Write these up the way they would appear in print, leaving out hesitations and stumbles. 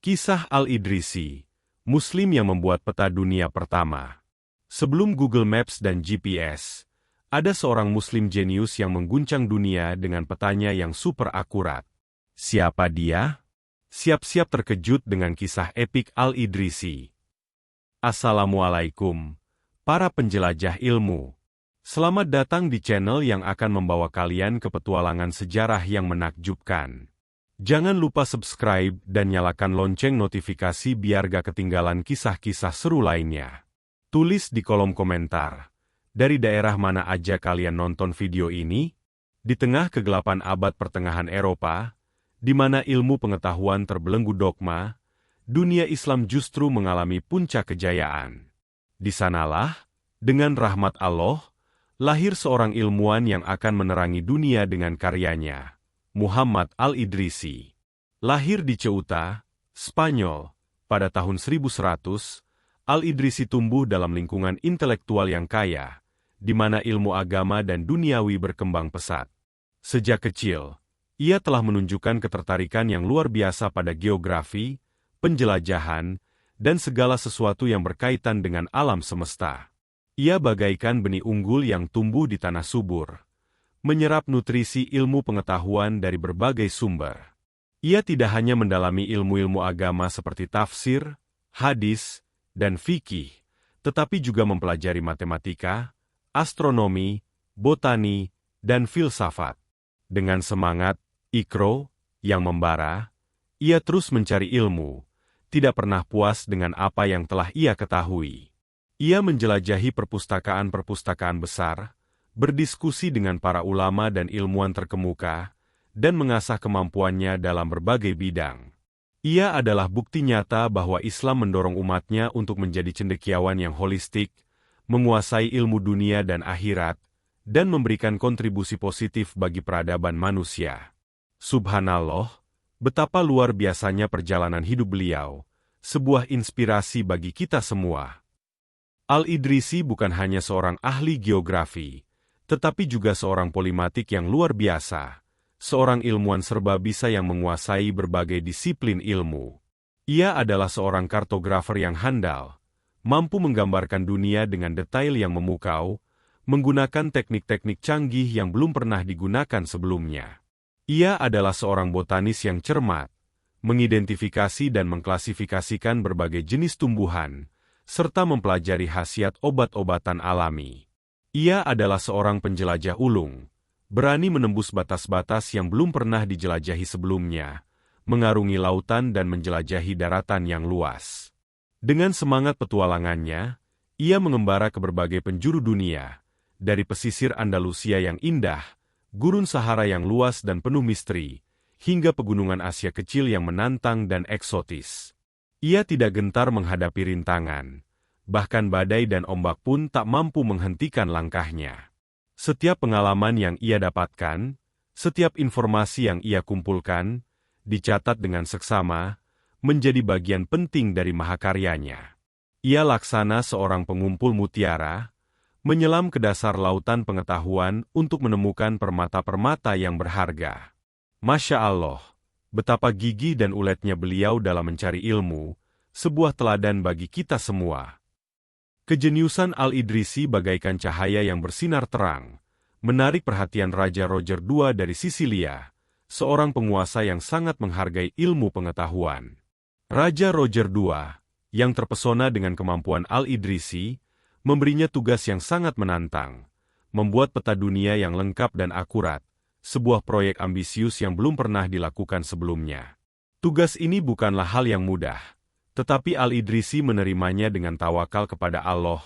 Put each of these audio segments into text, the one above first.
Kisah Al-Idrisi, Muslim yang membuat peta dunia pertama. Sebelum Google Maps dan GPS, ada seorang Muslim jenius yang mengguncang dunia dengan petanya yang super akurat. Siapa dia? Siap-siap terkejut dengan kisah epik Al-Idrisi. Assalamualaikum, para penjelajah ilmu. Selamat datang di channel yang akan membawa kalian ke petualangan sejarah yang menakjubkan. Jangan lupa subscribe dan nyalakan lonceng notifikasi biar gak ketinggalan kisah-kisah seru lainnya. Tulis di kolom komentar, dari daerah mana aja kalian nonton video ini? Di tengah kegelapan abad pertengahan Eropa, di mana ilmu pengetahuan terbelenggu dogma, dunia Islam justru mengalami puncak kejayaan. Di sanalah, dengan rahmat Allah, lahir seorang ilmuwan yang akan menerangi dunia dengan karyanya. Muhammad Al-Idrisi. Lahir di Ceuta, Spanyol, pada tahun 1100, Al-Idrisi tumbuh dalam lingkungan intelektual yang kaya, di mana ilmu agama dan duniawi berkembang pesat. Sejak kecil, ia telah menunjukkan ketertarikan yang luar biasa pada geografi, penjelajahan, dan segala sesuatu yang berkaitan dengan alam semesta. Ia bagaikan benih unggul yang tumbuh di tanah subur, menyerap nutrisi ilmu pengetahuan dari berbagai sumber. Ia tidak hanya mendalami ilmu-ilmu agama seperti tafsir, hadis, dan fikih, tetapi juga mempelajari matematika, astronomi, botani, dan filsafat. Dengan semangat, ikro, yang membara, ia terus mencari ilmu, tidak pernah puas dengan apa yang telah ia ketahui. Ia menjelajahi perpustakaan-perpustakaan besar, berdiskusi dengan para ulama dan ilmuwan terkemuka, dan mengasah kemampuannya dalam berbagai bidang. Ia adalah bukti nyata bahwa Islam mendorong umatnya untuk menjadi cendekiawan yang holistik, menguasai ilmu dunia dan akhirat, dan memberikan kontribusi positif bagi peradaban manusia. Subhanallah, betapa luar biasanya perjalanan hidup beliau, sebuah inspirasi bagi kita semua. Al-Idrisi bukan hanya seorang ahli geografi, tetapi juga seorang polimatik yang luar biasa, seorang ilmuwan serba bisa yang menguasai berbagai disiplin ilmu. Ia adalah seorang kartografer yang handal, mampu menggambarkan dunia dengan detail yang memukau, menggunakan teknik-teknik canggih yang belum pernah digunakan sebelumnya. Ia adalah seorang botanis yang cermat, mengidentifikasi dan mengklasifikasikan berbagai jenis tumbuhan, serta mempelajari khasiat obat-obatan alami. Ia adalah seorang penjelajah ulung, berani menembus batas-batas yang belum pernah dijelajahi sebelumnya, mengarungi lautan dan menjelajahi daratan yang luas. Dengan semangat petualangannya, ia mengembara ke berbagai penjuru dunia, dari pesisir Andalusia yang indah, gurun Sahara yang luas dan penuh misteri, hingga pegunungan Asia kecil yang menantang dan eksotis. Ia tidak gentar menghadapi rintangan. Bahkan badai dan ombak pun tak mampu menghentikan langkahnya. Setiap pengalaman yang ia dapatkan, setiap informasi yang ia kumpulkan, dicatat dengan seksama, menjadi bagian penting dari mahakaryanya. Ia laksana seorang pengumpul mutiara, menyelam ke dasar lautan pengetahuan untuk menemukan permata-permata yang berharga. Masya Allah, betapa gigih dan uletnya beliau dalam mencari ilmu, sebuah teladan bagi kita semua. Kejeniusan Al-Idrisi bagaikan cahaya yang bersinar terang, menarik perhatian Raja Roger II dari Sisilia, seorang penguasa yang sangat menghargai ilmu pengetahuan. Raja Roger II, yang terpesona dengan kemampuan Al-Idrisi, memberinya tugas yang sangat menantang, membuat peta dunia yang lengkap dan akurat, sebuah proyek ambisius yang belum pernah dilakukan sebelumnya. Tugas ini bukanlah hal yang mudah. Tetapi Al-Idrisi menerimanya dengan tawakal kepada Allah,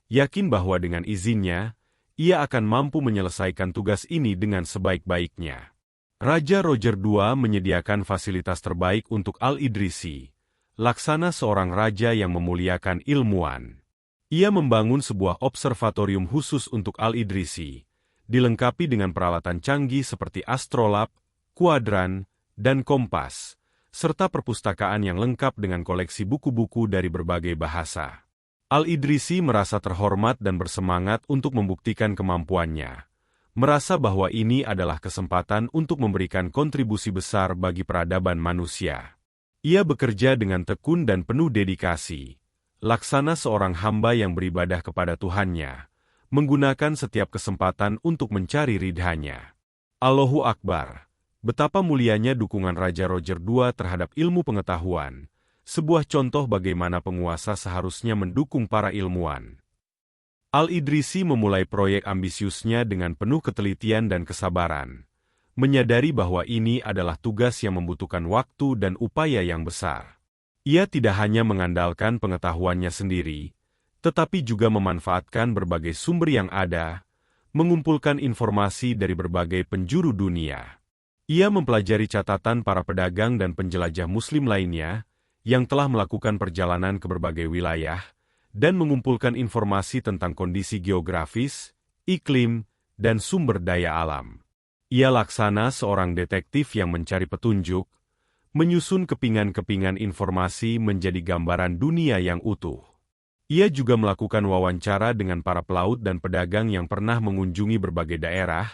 yakin bahwa dengan izinnya, ia akan mampu menyelesaikan tugas ini dengan sebaik-baiknya. Raja Roger II menyediakan fasilitas terbaik untuk Al-Idrisi, laksana seorang raja yang memuliakan ilmuwan. Ia membangun sebuah observatorium khusus untuk Al-Idrisi, dilengkapi dengan peralatan canggih seperti astrolab, kuadran, dan kompas, serta perpustakaan yang lengkap dengan koleksi buku-buku dari berbagai bahasa. Al-Idrisi merasa terhormat dan bersemangat untuk membuktikan kemampuannya, merasa bahwa ini adalah kesempatan untuk memberikan kontribusi besar bagi peradaban manusia. Ia bekerja dengan tekun dan penuh dedikasi, laksana seorang hamba yang beribadah kepada Tuhannya, menggunakan setiap kesempatan untuk mencari ridhanya. Allahu Akbar. Betapa mulianya dukungan Raja Roger II terhadap ilmu pengetahuan, sebuah contoh bagaimana penguasa seharusnya mendukung para ilmuwan. Al-Idrisi memulai proyek ambisiusnya dengan penuh ketelitian dan kesabaran, menyadari bahwa ini adalah tugas yang membutuhkan waktu dan upaya yang besar. Ia tidak hanya mengandalkan pengetahuannya sendiri, tetapi juga memanfaatkan berbagai sumber yang ada, mengumpulkan informasi dari berbagai penjuru dunia. Ia mempelajari catatan para pedagang dan penjelajah Muslim lainnya yang telah melakukan perjalanan ke berbagai wilayah, dan mengumpulkan informasi tentang kondisi geografis, iklim, dan sumber daya alam. Ia laksana seorang detektif yang mencari petunjuk, menyusun kepingan-kepingan informasi menjadi gambaran dunia yang utuh. Ia juga melakukan wawancara dengan para pelaut dan pedagang yang pernah mengunjungi berbagai daerah,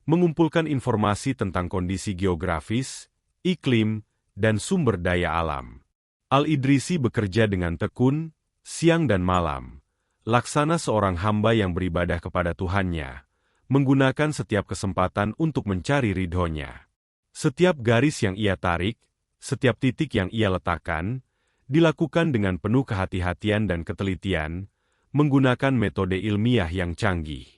mengumpulkan informasi tentang kondisi geografis, iklim, dan sumber daya alam. Al-Idrisi bekerja dengan tekun, siang dan malam, laksana seorang hamba yang beribadah kepada Tuhannya, menggunakan setiap kesempatan untuk mencari ridhonya. Setiap garis yang ia tarik, setiap titik yang ia letakkan, dilakukan dengan penuh kehati-hatian dan ketelitian, menggunakan metode ilmiah yang canggih.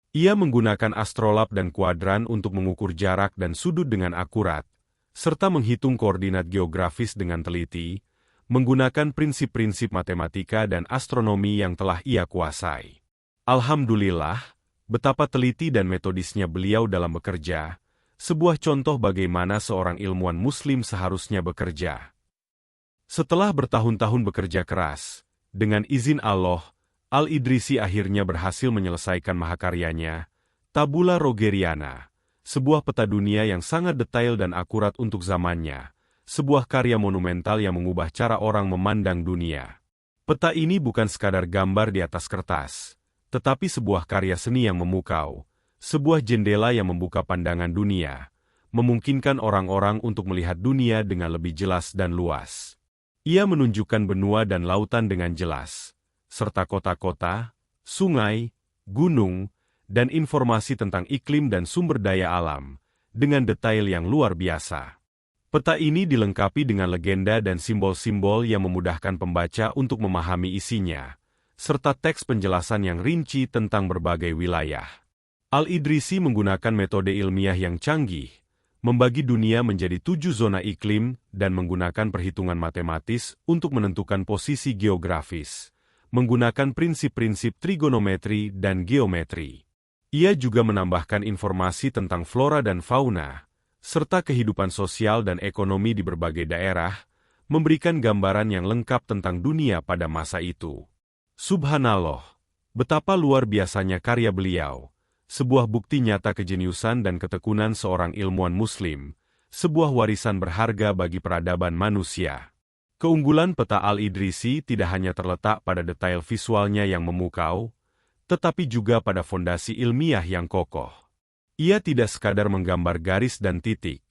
Ia menggunakan astrolab dan kuadran untuk mengukur jarak dan sudut dengan akurat, serta menghitung koordinat geografis dengan teliti, menggunakan prinsip-prinsip matematika dan astronomi yang telah ia kuasai. Alhamdulillah, betapa teliti dan metodisnya beliau dalam bekerja, sebuah contoh bagaimana seorang ilmuwan Muslim seharusnya bekerja. Setelah bertahun-tahun bekerja keras, dengan izin Allah, Al-Idrisi akhirnya berhasil menyelesaikan mahakaryanya, Tabula Rogeriana, sebuah peta dunia yang sangat detail dan akurat untuk zamannya, sebuah karya monumental yang mengubah cara orang memandang dunia. Peta ini bukan sekadar gambar di atas kertas, tetapi sebuah karya seni yang memukau, sebuah jendela yang membuka pandangan dunia, memungkinkan orang-orang untuk melihat dunia dengan lebih jelas dan luas. Ia menunjukkan benua dan lautan dengan jelas, serta kota-kota, sungai, gunung, dan informasi tentang iklim dan sumber daya alam, dengan detail yang luar biasa. Peta ini dilengkapi dengan legenda dan simbol-simbol yang memudahkan pembaca untuk memahami isinya, serta teks penjelasan yang rinci tentang berbagai wilayah. Al-Idrisi menggunakan metode ilmiah yang canggih, membagi dunia menjadi 7 zona iklim dan menggunakan perhitungan matematis untuk menentukan posisi geografis, menggunakan prinsip-prinsip trigonometri dan geometri. Ia juga menambahkan informasi tentang flora dan fauna, serta kehidupan sosial dan ekonomi di berbagai daerah, memberikan gambaran yang lengkap tentang dunia pada masa itu. Subhanallah, betapa luar biasanya karya beliau, sebuah bukti nyata kejeniusan dan ketekunan seorang ilmuwan Muslim, sebuah warisan berharga bagi peradaban manusia. Keunggulan peta Al-Idrisi tidak hanya terletak pada detail visualnya yang memukau, tetapi juga pada fondasi ilmiah yang kokoh. Ia tidak sekadar menggambar garis dan titik,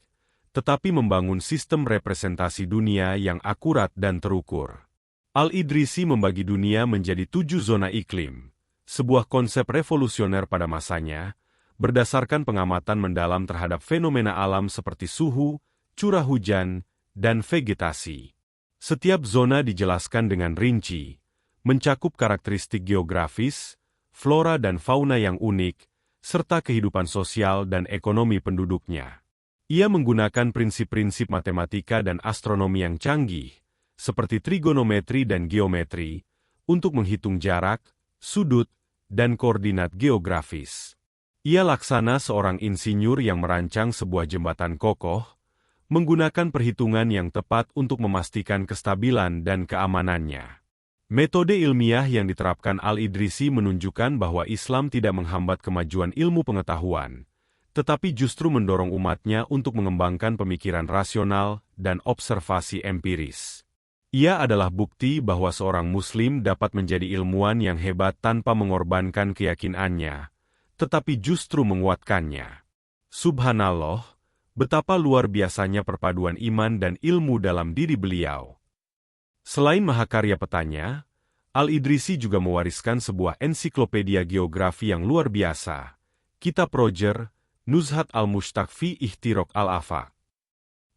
tetapi membangun sistem representasi dunia yang akurat dan terukur. Al-Idrisi membagi dunia menjadi 7 zona iklim, sebuah konsep revolusioner pada masanya, berdasarkan pengamatan mendalam terhadap fenomena alam seperti suhu, curah hujan, dan vegetasi. Setiap zona dijelaskan dengan rinci, mencakup karakteristik geografis, flora dan fauna yang unik, serta kehidupan sosial dan ekonomi penduduknya. Ia menggunakan prinsip-prinsip matematika dan astronomi yang canggih, seperti trigonometri dan geometri, untuk menghitung jarak, sudut, dan koordinat geografis. Ia laksana seorang insinyur yang merancang sebuah jembatan kokoh, menggunakan perhitungan yang tepat untuk memastikan kestabilan dan keamanannya. Metode ilmiah yang diterapkan Al-Idrisi menunjukkan bahwa Islam tidak menghambat kemajuan ilmu pengetahuan, tetapi justru mendorong umatnya untuk mengembangkan pemikiran rasional dan observasi empiris. Ia adalah bukti bahwa seorang Muslim dapat menjadi ilmuwan yang hebat tanpa mengorbankan keyakinannya, tetapi justru menguatkannya. Subhanallah, Betapa luar biasanya perpaduan iman dan ilmu dalam diri beliau. Selain mahakarya petanya, Al-Idrisi juga mewariskan sebuah ensiklopedia geografi yang luar biasa, Kitab Roger, Nuzhat al-Mushtaq fi Ihtiraq al-Afaq.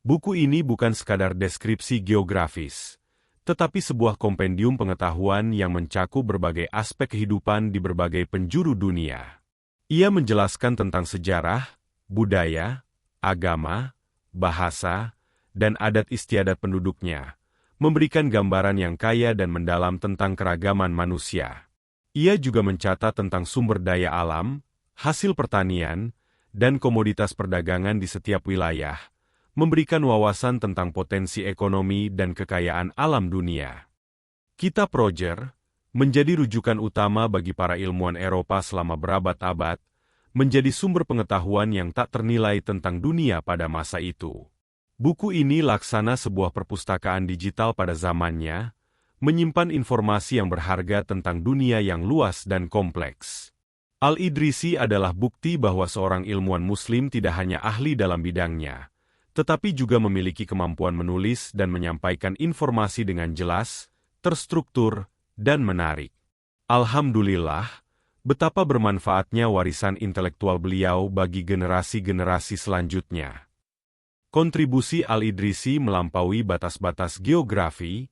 Buku ini bukan sekadar deskripsi geografis, tetapi sebuah kompendium pengetahuan yang mencakup berbagai aspek kehidupan di berbagai penjuru dunia. Ia menjelaskan tentang sejarah, budaya, agama, bahasa, dan adat istiadat penduduknya, memberikan gambaran yang kaya dan mendalam tentang keragaman manusia. Ia juga mencatat tentang sumber daya alam, hasil pertanian, dan komoditas perdagangan di setiap wilayah, memberikan wawasan tentang potensi ekonomi dan kekayaan alam dunia. Kitab Roger menjadi rujukan utama bagi para ilmuwan Eropa selama berabad-abad, menjadi sumber pengetahuan yang tak ternilai tentang dunia pada masa itu. Buku ini laksana sebuah perpustakaan digital pada zamannya, menyimpan informasi yang berharga tentang dunia yang luas dan kompleks. Al-Idrisi adalah bukti bahwa seorang ilmuwan Muslim tidak hanya ahli dalam bidangnya, tetapi juga memiliki kemampuan menulis dan menyampaikan informasi dengan jelas, terstruktur, dan menarik. Alhamdulillah, betapa bermanfaatnya warisan intelektual beliau bagi generasi-generasi selanjutnya. Kontribusi Al-Idrisi melampaui batas-batas geografi,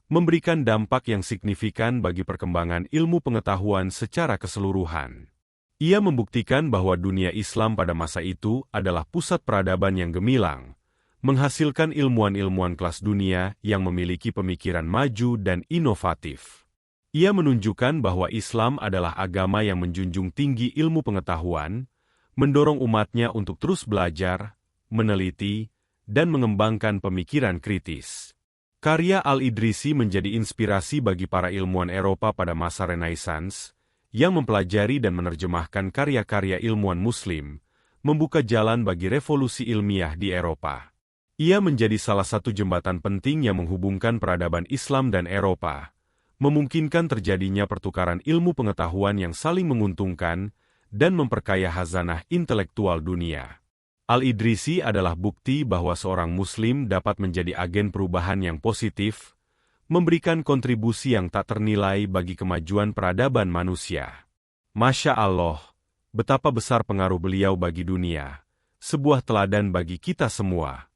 memberikan dampak yang signifikan bagi perkembangan ilmu pengetahuan secara keseluruhan. Ia membuktikan bahwa dunia Islam pada masa itu adalah pusat peradaban yang gemilang, menghasilkan ilmuwan-ilmuwan kelas dunia yang memiliki pemikiran maju dan inovatif. Ia menunjukkan bahwa Islam adalah agama yang menjunjung tinggi ilmu pengetahuan, mendorong umatnya untuk terus belajar, meneliti, dan mengembangkan pemikiran kritis. Karya Al-Idrisi menjadi inspirasi bagi para ilmuwan Eropa pada masa Renaissance, yang mempelajari dan menerjemahkan karya-karya ilmuwan Muslim, membuka jalan bagi revolusi ilmiah di Eropa. Ia menjadi salah satu jembatan penting yang menghubungkan peradaban Islam dan Eropa, memungkinkan terjadinya pertukaran ilmu pengetahuan yang saling menguntungkan dan memperkaya khazanah intelektual dunia. Al-Idrisi adalah bukti bahwa seorang Muslim dapat menjadi agen perubahan yang positif, memberikan kontribusi yang tak ternilai bagi kemajuan peradaban manusia. Masya Allah, betapa besar pengaruh beliau bagi dunia, sebuah teladan bagi kita semua.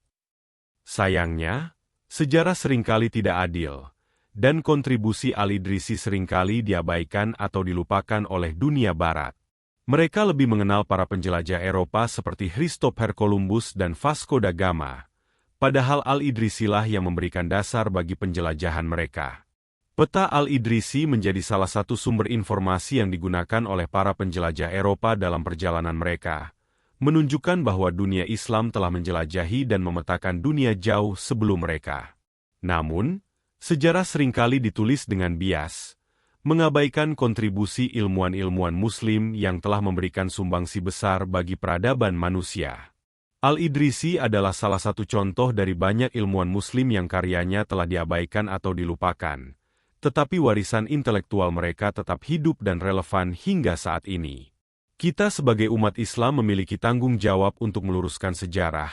Sayangnya, sejarah seringkali tidak adil, dan kontribusi Al-Idrisi seringkali diabaikan atau dilupakan oleh dunia barat. Mereka lebih mengenal para penjelajah Eropa seperti Christopher Columbus dan Vasco da Gama, padahal Al-Idrisilah yang memberikan dasar bagi penjelajahan mereka. Peta Al-Idrisi menjadi salah satu sumber informasi yang digunakan oleh para penjelajah Eropa dalam perjalanan mereka, menunjukkan bahwa dunia Islam telah menjelajahi dan memetakan dunia jauh sebelum mereka. Namun, sejarah seringkali ditulis dengan bias, mengabaikan kontribusi ilmuwan-ilmuwan Muslim yang telah memberikan sumbangsi besar bagi peradaban manusia. Al-Idrisi adalah salah satu contoh dari banyak ilmuwan Muslim yang karyanya telah diabaikan atau dilupakan, tetapi warisan intelektual mereka tetap hidup dan relevan hingga saat ini. Kita sebagai umat Islam memiliki tanggung jawab untuk meluruskan sejarah,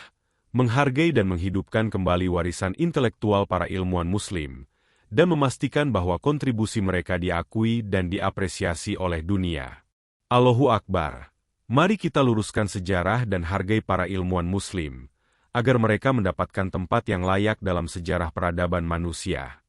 menghargai dan menghidupkan kembali warisan intelektual para ilmuwan Muslim, dan memastikan bahwa kontribusi mereka diakui dan diapresiasi oleh dunia. Allahu Akbar. Mari kita luruskan sejarah dan hargai para ilmuwan Muslim, agar mereka mendapatkan tempat yang layak dalam sejarah peradaban manusia.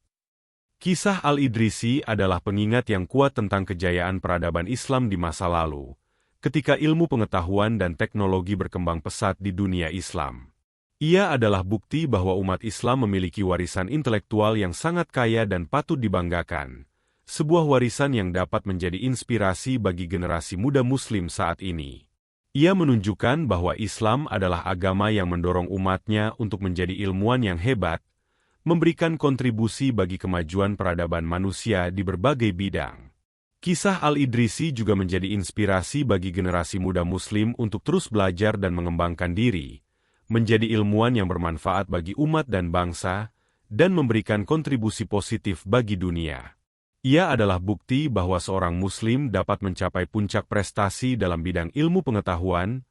Kisah Al-Idrisi adalah pengingat yang kuat tentang kejayaan peradaban Islam di masa lalu, ketika ilmu pengetahuan dan teknologi berkembang pesat di dunia Islam. Ia adalah bukti bahwa umat Islam memiliki warisan intelektual yang sangat kaya dan patut dibanggakan, sebuah warisan yang dapat menjadi inspirasi bagi generasi muda Muslim saat ini. Ia menunjukkan bahwa Islam adalah agama yang mendorong umatnya untuk menjadi ilmuwan yang hebat, memberikan kontribusi bagi kemajuan peradaban manusia di berbagai bidang. Kisah Al-Idrisi juga menjadi inspirasi bagi generasi muda Muslim untuk terus belajar dan mengembangkan diri, menjadi ilmuwan yang bermanfaat bagi umat dan bangsa, dan memberikan kontribusi positif bagi dunia. Ia adalah bukti bahwa seorang Muslim dapat mencapai puncak prestasi dalam bidang ilmu pengetahuan,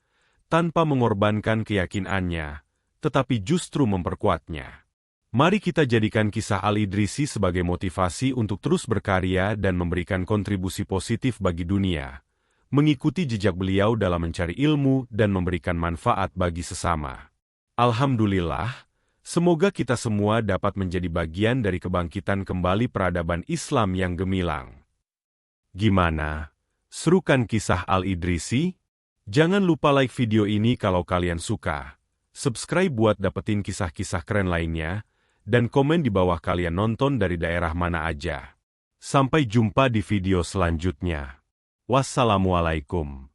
tanpa mengorbankan keyakinannya, tetapi justru memperkuatnya. Mari kita jadikan kisah Al-Idrisi sebagai motivasi untuk terus berkarya dan memberikan kontribusi positif bagi dunia, mengikuti jejak beliau dalam mencari ilmu dan memberikan manfaat bagi sesama. Alhamdulillah, semoga kita semua dapat menjadi bagian dari kebangkitan kembali peradaban Islam yang gemilang. Gimana? Serukan kisah Al-Idrisi? Jangan lupa like video ini kalau kalian suka, subscribe buat dapetin kisah-kisah keren lainnya, dan komen di bawah kalian nonton dari daerah mana aja. Sampai jumpa di video selanjutnya. Wassalamualaikum.